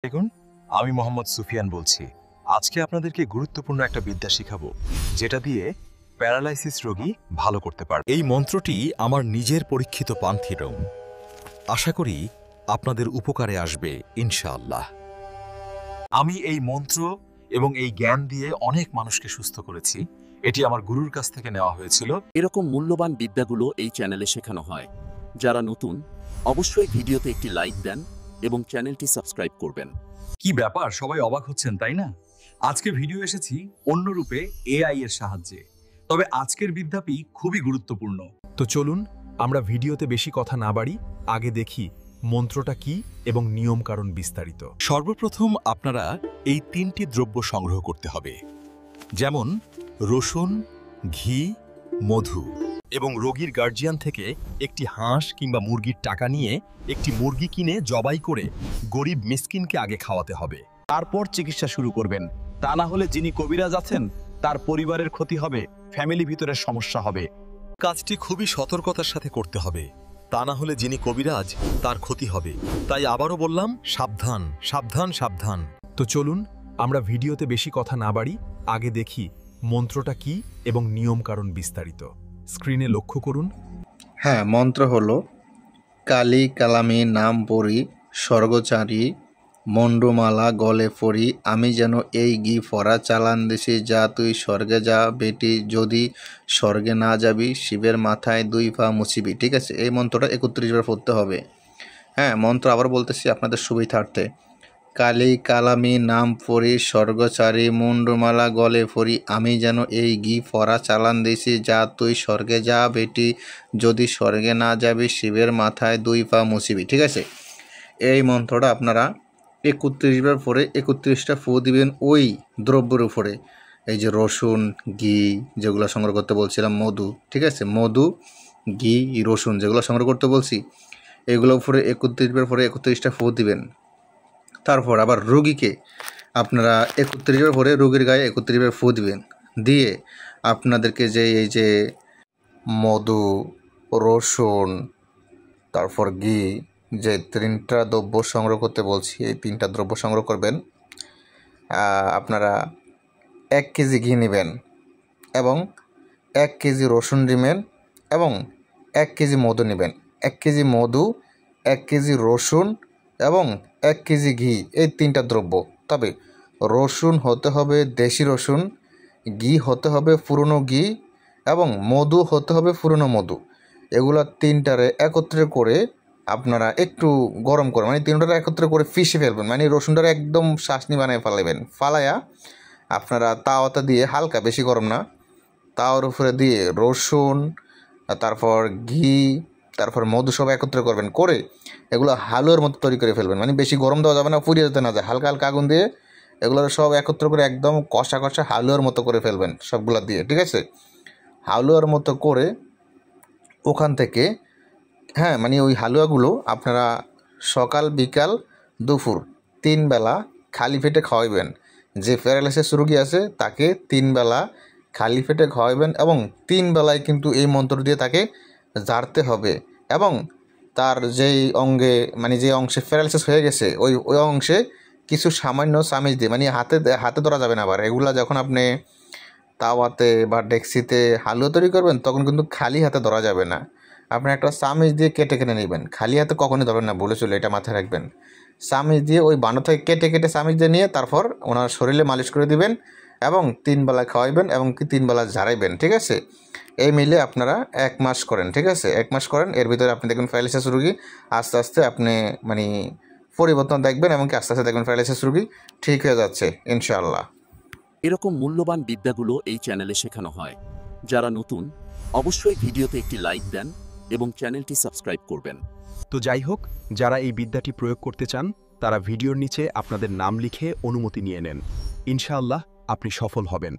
দেখুন, আমি মোহাম্মদ সুফিয়ান বলছি। আজকে আপনাদেরকে গুরুত্বপূর্ণ একটা বিদ্যা শিখাবো, যেটা দিয়ে প্যারালাইসিস রোগী ভালো করতে পারবে। এই মন্ত্রটি আমার নিজের পরীক্ষিত পান্থিরম। আশা করি আপনাদের উপকারে আসবে ইনশাআল্লাহ। আমি এই মন্ত্র এবং এই জ্ঞান দিয়ে অনেক মানুষকে সুস্থ করেছি। এটি আমার গুরুর কাছ থেকে নেওয়া হয়েছিল। এরকম মূল্যবান বিদ্যাগুলো এই চ্যানেলে শেখানো হয়। যারা নতুন, অবশ্যই ভিডিওতে একটি লাইক দেন এবং চ্যানেলটি সাবস্ক্রাইব করবেন। কি ব্যাপার, সবাই অবাক হচ্ছেন তাই না? আজকে ভিডিও এসেছি অন্য রূপে এআই এর সাহায্যে। তবে আজকের বিদ্যাটি খুবই গুরুত্বপূর্ণ। তো চলুন আমরা ভিডিওতে বেশি কথা না বাড়ি, আগে দেখি মন্ত্রটা কি এবং নিয়ম কারণ বিস্তারিত। সর্বপ্রথম আপনারা এই 3টি দ্রব্য সংগ্রহ করতে হবে, যেমন রসুন, ঘি, মধু। এবং রোগীর গার্জিয়ান থেকে একটি হাঁস কিংবা মুরগির টাকা নিয়ে একটি মুরগি কিনে জবাই করে গরিব মিসকিনকে আগে খাওয়াতে হবে। তারপর চিকিৎসা শুরু করবেন। তা না হলে যিনি কবিরাজ আছেন তার পরিবারের ক্ষতি হবে, ফ্যামিলি ভিতরে সমস্যা হবে। কাজটি খুবই সতর্কতার সাথে করতে হবে, তা না হলে যিনি কবিরাজ তার ক্ষতি হবে। তাই আবারও বললাম, সাবধান সাবধান সাবধান। তো চলুন আমরা ভিডিওতে বেশি কথা না বাড়ি, আগে দেখি মন্ত্রটা কি এবং নিয়ম কারণ বিস্তারিত। স্ক্রিনে লক্ষ্য করুন। হ্যাঁ, মন্ত্র হলো কালী কালামি নাম পড়ি স্বর্গচারী মন্ডমালা গলে পড়ি আমি যেন এই গি ফরা চালান দেশে যা তুই স্বর্গে যা বেটি যদি স্বর্গে না যাবি শিবের মাথায় 2 পা মুছিবি। ঠিক আছে, এই মন্ত্রটা 31 বার পড়তে হবে। হ্যাঁ, মন্ত্র আবার বলতেছি আপনাদের সুবিধার্থে। কালী কালামি নাম পড়ি স্বর্গচারী মুন্ডমালা গলে পড়ি আমি যেন এই গি ফরা চালান দিছি যা তুই স্বর্গে যা বেটি যদি স্বর্গে না যাবি শিবের মাথায় 2 পা মুছিবি। ঠিক আছে, এই মন্ত্রটা আপনারা 31 বার পরে 31টা ফু দিবেন ওই দ্রব্যের উপরে। এই যে রসুন, ঘি যেগুলো সংগ্রহ করতে বলছিলাম, মধু। ঠিক আছে, মধু, ঘি, রসুন যেগুলো সংগ্রহ করতে বলছি, এগুলো উপরে 31 বার পরে 31টা ফু দিবেন। তারপর আবার রোগীকে আপনারা 31 বার পরে রোগীর গায়ে 31 বার ফু দিবেন। দিয়ে আপনাদেরকে যে এই যে মধু, রসুন, তারপর ঘি যে 3টা দ্রব্য সংগ্রহ করতে বলছি, এই 3টা দ্রব্য সংগ্রহ করবেন। আপনারা 1 কেজি ঘি নেবেন এবং 1 কেজি রসুন নেবেন এবং 1 কেজি মধু নেবেন। 1 কেজি মধু, 1 কেজি রসুন এবং 1 কেজি ঘি, এই 3টা দ্রব্য। তবে রসুন হতে হবে দেশি রসুন, ঘি হতে হবে পুরনো ঘি এবং মধু হতে হবে পুরনো মধু। এগুলো 3টারে একত্রে করে আপনারা একটু গরম করে, মানে 3টারে একত্রে করে পিষে ফেলবেন। মানে রসুনটারে একদম চাশনি বানিয়ে ফেলাবেন। ফালাইয়া আপনারা তাওয়াতে দিয়ে, হালকা বেশি গরম না, তাওয়ার উপরে দিয়ে রসুন, তারপর ঘি, তারপর মধু সব একত্রে করবেন। করে এগুলো হালুয়ার মতো তৈরি করে ফেলবেন। মানে বেশি গরম দেওয়া যাবে না, পুড়িয়ে যেতে না যায়, হালকা হালকা আগুন দিয়ে এগুলো সব একত্র করে একদম কষা কষা হালুয়ার মতো করে ফেলবেন সবগুলো দিয়ে। ঠিক আছে, হালুয়ার মতো করে ওখান থেকে, হ্যাঁ, মানে ওই হালুয়াগুলো আপনারা সকাল বিকাল দুপুর 3 বেলা খালি পেটে খাওয়াইবেন। যে প্যারালাইসিস রোগী আছে তাকে 3 বেলা খালি পেটে খাওয়াইবেন এবং 3 বেলায় কিন্তু এই মন্ত্র দিয়ে তাকে ঝাড়তে হবে। এবং তার যেই অঙ্গে, মানে যে অংশে প্যারালাইসিস হয়ে গেছে ওই অংশে কিছু সামান্য চামিচ দিয়ে, মানে হাতে ধরা যাবে না। আবার এগুলা যখন আপনি তাওয়াতে বা ডেক্সিতে হালুয়া তৈরি করবেন তখন কিন্তু খালি হাতে ধরা যাবে না। আপনি একটা চামিচ দিয়ে কেটে কেটে নেবেন, খালি হাতে কখনই ধরবেন না, বলে চলে, এটা মাথায় রাখবেন। চামিচ দিয়ে ওই বানো থেকে কেটে কেটে চামিচ দিয়ে নিয়ে তারপর ওনার শরীরে মালিশ করে দিবেন এবং 3 বেলা খাওয়াইবেন এবং 3 বেলা ঝাড়াইবেন। ঠিক আছে, এই মিলে আপনারা 1 মাস করেন। ঠিক আছে, 1 মাস করেন, এর ভিতরে আপনি দেখবেন প্যারালাইসিস রোগী আস্তে আস্তে আপনি মানে পরিবর্তন দেখবেন এবং আস্তে আস্তে দেখবেন প্যারালাইসিস রোগী ঠিক হয়ে যাচ্ছে ইনশাআল্লাহ। এরকম মূল্যবান বিদ্যাগুলো এই চ্যানেলে শেখানো হয়। যারা নতুন, অবশ্যই ভিডিওতে একটি লাইক দেন এবং চ্যানেলটি সাবস্ক্রাইব করবেন। তো যাই হোক, যারা এই বিদ্যাটি প্রয়োগ করতে চান তারা ভিডিওর নিচে আপনাদের নাম লিখে অনুমতি নিয়ে নেন। ইনশাআল্লাহ আপনি সফল হবেন।